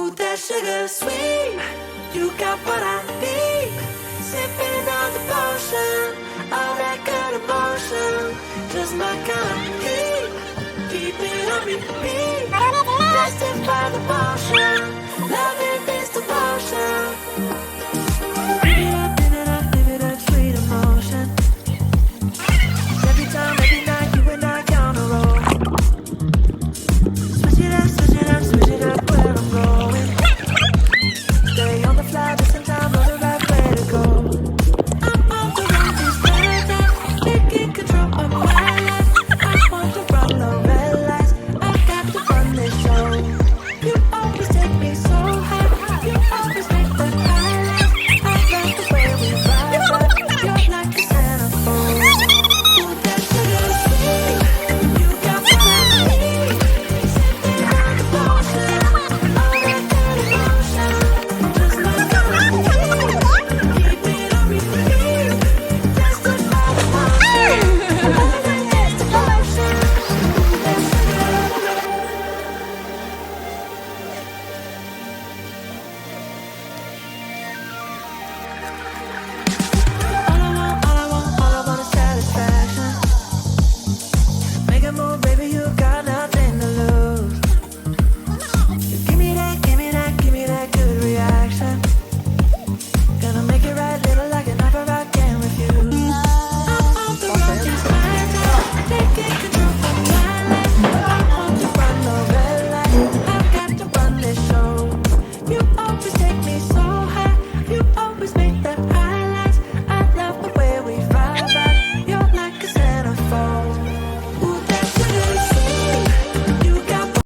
Ooh, that sugar sweet. You got what I need. Sipping on the potion, all that good emotion. Just my kind of heat. Keep it on repeat. Destined by the potion. Loving this devotion. Live it up, sweet emotion. Every time, every night, you and I on a roll. Switch it up, switch it up, switch it up where I'm going. Stay on the fly, just in time, know the right way to go. I'm on the run, this paradise, taking control of my life. I want to run the red lights, I got to run this show. You always take me so high, you always make the highlights. I love the way we ride, you're like a centerfold. Ooh, that sugar sweet, you got what I need. Sipping on the potion, all that good emotion. Just my kind of heat. Keep it on repeat. Destined by the potion. Loving this devotion. That sugar. All I want is satisfaction. Make a move, baby, you got nothing to lose. Give me that, give me that, give me that good reaction. Gonna make it right, little like an opera rock game with you. I'm on the road, just my time. Taking control of my life. I want to run the red light.